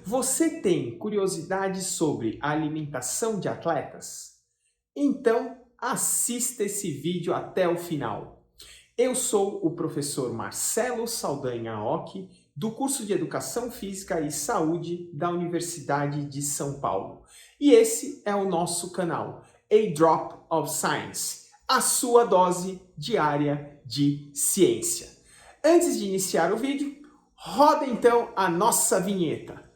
Você tem curiosidade sobre a alimentação de atletas? Então, assista esse vídeo até o final. Eu sou o professor Marcelo Saldanha Occhi, do curso de Educação Física e Saúde da Universidade de São Paulo. E esse é o nosso canal, A Drop of Science, a sua dose diária de ciência. Antes de iniciar o vídeo, roda então a nossa vinheta.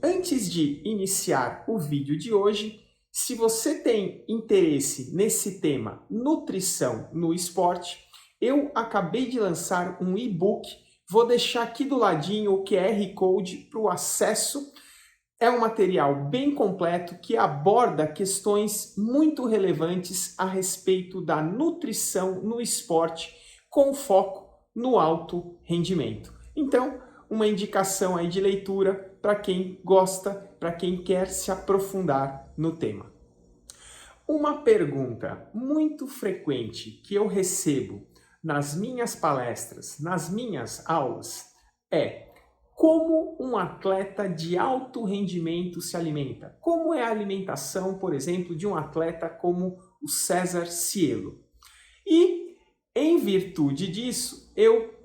Antes de iniciar o vídeo de hoje, se você tem interesse nesse tema nutrição no esporte, eu acabei de lançar um e-book, vou deixar aqui do ladinho o QR Code para o acesso. É um material bem completo que aborda questões muito relevantes a respeito da nutrição no esporte, com foco no alto rendimento. Então, uma indicação aí de leitura para quem gosta, para quem quer se aprofundar no tema. Uma pergunta muito frequente que eu recebo nas minhas palestras, nas minhas aulas, é: como um atleta de alto rendimento se alimenta? Como é a alimentação, por exemplo, de um atleta como o César Cielo? E, em virtude disso, eu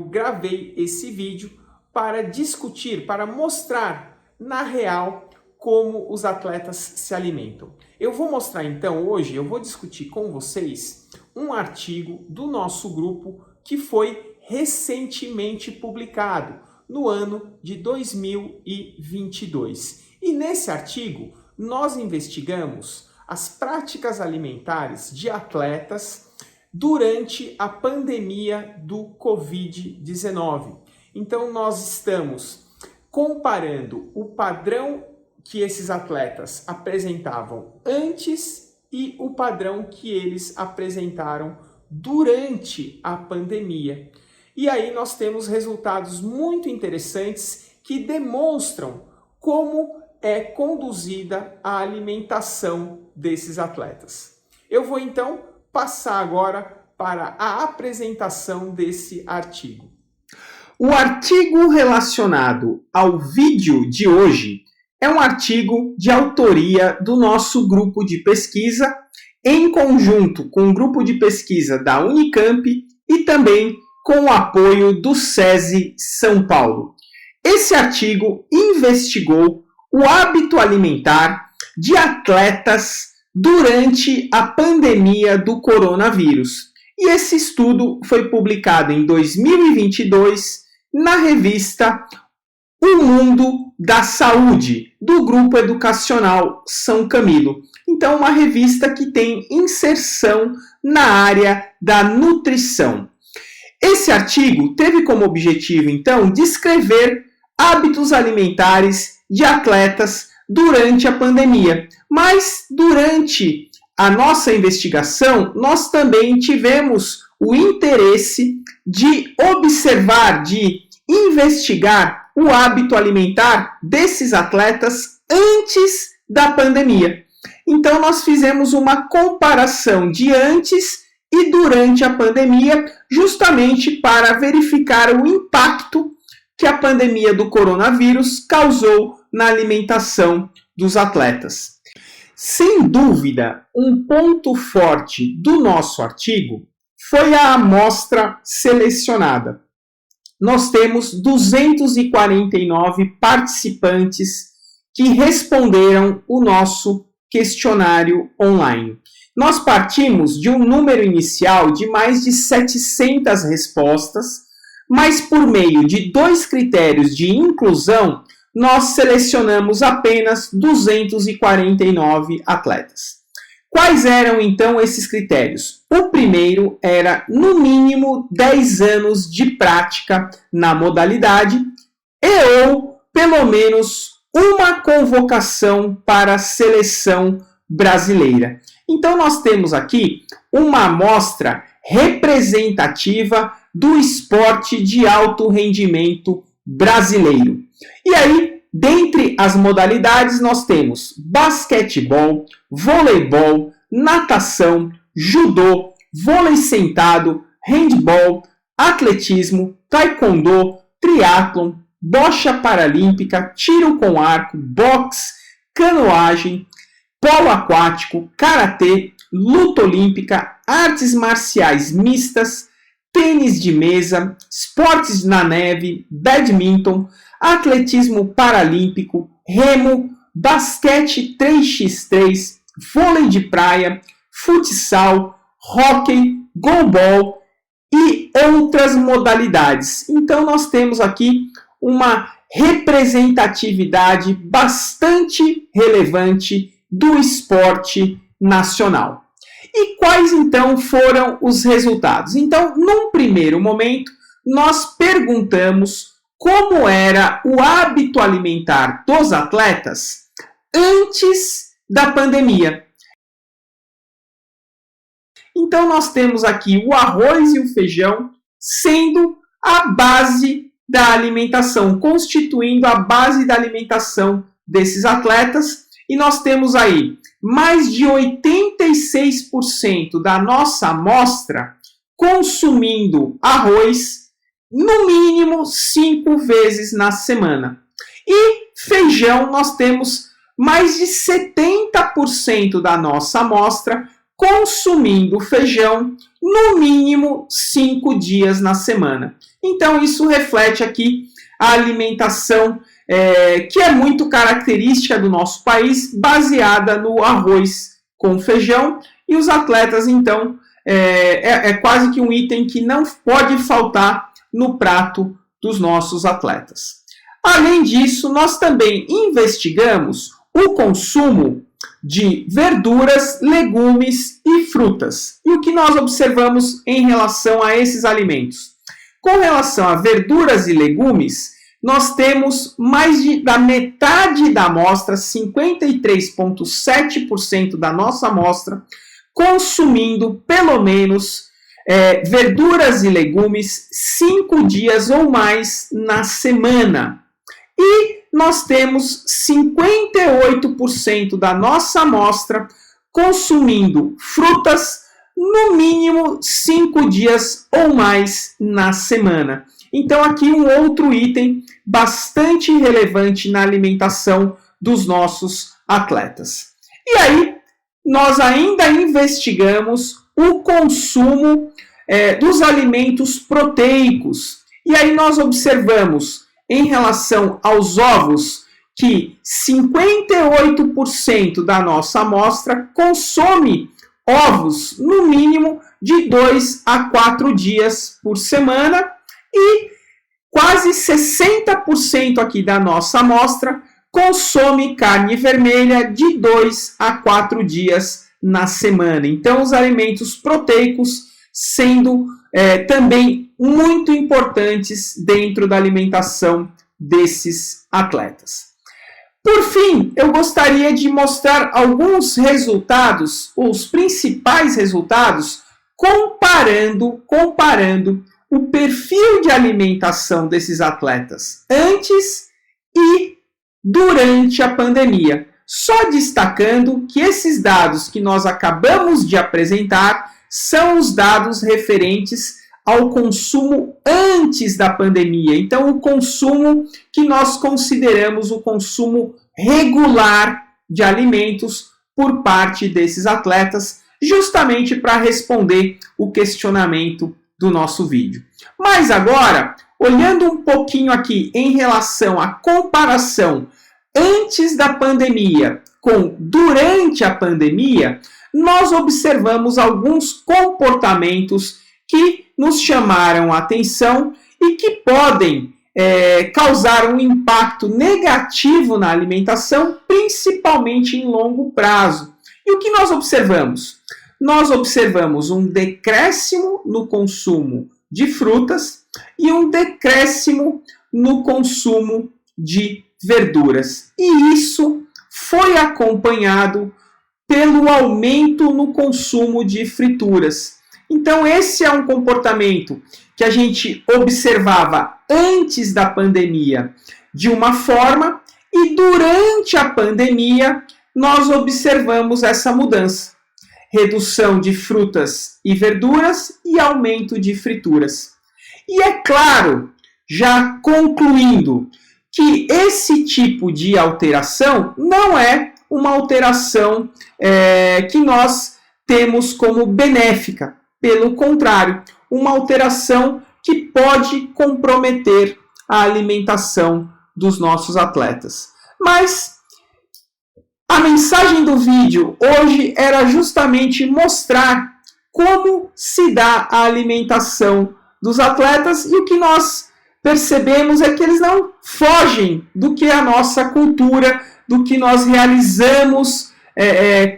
gravei esse vídeo para discutir, para mostrar na real como os atletas se alimentam. Eu vou mostrar então hoje, eu vou discutir com vocês um artigo do nosso grupo que foi recentemente publicado no ano de 2022. E nesse artigo nós investigamos as práticas alimentares de atletas durante a pandemia do Covid-19. Então nós estamos comparando o padrão que esses atletas apresentavam antes e o padrão que eles apresentaram durante a pandemia. E aí nós temos resultados muito interessantes que demonstram como é conduzida a alimentação desses atletas. Eu vou então passar agora para a apresentação desse artigo. O artigo relacionado ao vídeo de hoje é um artigo de autoria do nosso grupo de pesquisa, em conjunto com o grupo de pesquisa da Unicamp e também com o apoio do SESI São Paulo. Esse artigo investigou o hábito alimentar de atletas durante a pandemia do coronavírus. E esse estudo foi publicado em 2022 na revista O Mundo da Saúde, do Grupo Educacional São Camilo. Então, uma revista que tem inserção na área da nutrição. Esse artigo teve como objetivo, então, descrever hábitos alimentares de atletas durante a pandemia. Mas, durante a nossa investigação, nós também tivemos o interesse de observar, de investigar o hábito alimentar desses atletas antes da pandemia. Então, nós fizemos uma comparação de antes e durante a pandemia, justamente para verificar o impacto que a pandemia do coronavírus causou na alimentação dos atletas. Sem dúvida, um ponto forte do nosso artigo foi a amostra selecionada. Nós temos 249 participantes que responderam o nosso questionário online. Nós partimos de um número inicial de mais de 700 respostas, mas por meio de 2 critérios de inclusão, nós selecionamos apenas 249 atletas. Quais eram então esses critérios? O primeiro era, no mínimo, 10 anos de prática na modalidade ou, pelo menos, uma convocação para a seleção brasileira. Então, nós temos aqui uma amostra representativa do esporte de alto rendimento brasileiro. E aí, dentre as modalidades nós temos basquetebol, voleibol, natação, judô, vôlei sentado, handball, atletismo, taekwondo, triatlon, bocha paralímpica, tiro com arco, boxe, canoagem, polo aquático, karatê, luta olímpica, artes marciais mistas, tênis de mesa, esportes na neve, badminton, atletismo paralímpico, remo, basquete 3x3, vôlei de praia, futsal, hóquei, goalball e outras modalidades. Então nós temos aqui uma representatividade bastante relevante do esporte nacional. E quais então foram os resultados? Então, num primeiro momento, nós perguntamos como era o hábito alimentar dos atletas antes da pandemia. Então, nós temos aqui o arroz e o feijão sendo a base da alimentação, constituindo a base da alimentação desses atletas. E nós temos aí mais de 86% da nossa amostra consumindo arroz no mínimo 5 vezes na semana. E feijão, nós temos mais de 70% da nossa amostra consumindo feijão no mínimo 5 dias na semana. Então, isso reflete aqui a alimentação que é muito característica do nosso país, baseada no arroz com feijão. E os atletas, então, é quase que um item que não pode faltar no prato dos nossos atletas. Além disso, nós também investigamos o consumo de verduras, legumes e frutas. E o que nós observamos em relação a esses alimentos? Com relação a verduras e legumes, nós temos mais da metade da amostra, 53,7% da nossa amostra, consumindo pelo menos verduras e legumes 5 dias ou mais na semana. E nós temos 58% da nossa amostra consumindo frutas no mínimo 5 dias ou mais na semana. Então, aqui um outro item bastante relevante na alimentação dos nossos atletas. E aí, nós ainda investigamos o consumo dos alimentos proteicos. E aí nós observamos, em relação aos ovos, que 58% da nossa amostra consome ovos no mínimo de 2 a 4 dias por semana e quase 60% aqui da nossa amostra consome carne vermelha de 2 a 4 dias na semana. Então, os alimentos proteicos sendo também muito importantes dentro da alimentação desses atletas. Por fim, eu gostaria de mostrar alguns resultados, os principais resultados, comparando o perfil de alimentação desses atletas antes e durante a pandemia. Só destacando que esses dados que nós acabamos de apresentar são os dados referentes ao consumo antes da pandemia. Então, o consumo que nós consideramos o consumo regular de alimentos por parte desses atletas, justamente para responder o questionamento do nosso vídeo. Mas agora, olhando um pouquinho aqui em relação à comparação antes da pandemia com durante a pandemia, nós observamos alguns comportamentos que nos chamaram a atenção e que podem causar um impacto negativo na alimentação, principalmente em longo prazo. E o que nós observamos? Nós observamos um decréscimo no consumo de frutas e um decréscimo no consumo de verduras. E isso foi acompanhado pelo aumento no consumo de frituras. Então, esse é um comportamento que a gente observava antes da pandemia de uma forma, e E durante a pandemia, nós observamos essa mudança. Redução de frutas e verduras e aumento de frituras. E é claro, já concluindo, que esse tipo de alteração não é uma alteração que nós temos como benéfica. Pelo contrário, uma alteração que pode comprometer a alimentação dos nossos atletas. Mas a mensagem do vídeo hoje era justamente mostrar como se dá a alimentação dos atletas, e o que nós percebemos é que eles não fogem do que é a nossa cultura, do que nós realizamos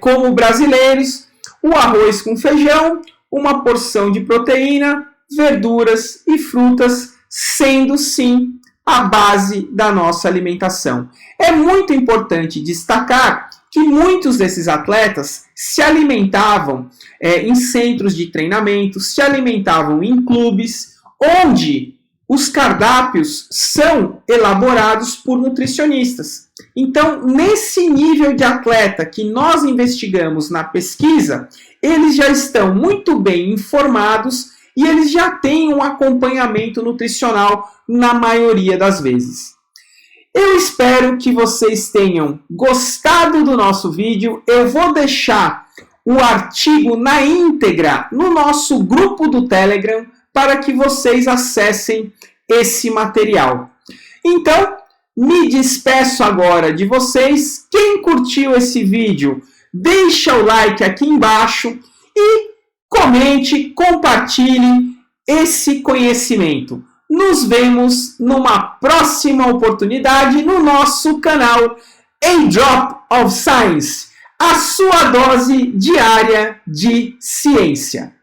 como brasileiros: o arroz com feijão, uma porção de proteína, verduras e frutas, sendo sim a base da nossa alimentação. É muito importante destacar que muitos desses atletas se alimentavam em centros de treinamento, se alimentavam em clubes, onde os cardápios são elaborados por nutricionistas. Então, nesse nível de atleta que nós investigamos na pesquisa, eles já estão muito bem informados e eles já têm um acompanhamento nutricional na maioria das vezes. Eu espero que vocês tenham gostado do nosso vídeo. Eu vou deixar o artigo na íntegra no nosso grupo do Telegram para que vocês acessem esse material. Então, me despeço agora de vocês. Quem curtiu esse vídeo, deixa o like aqui embaixo e comente, compartilhe esse conhecimento. Nos vemos numa próxima oportunidade no nosso canal A Drop of Science, a sua dose diária de ciência.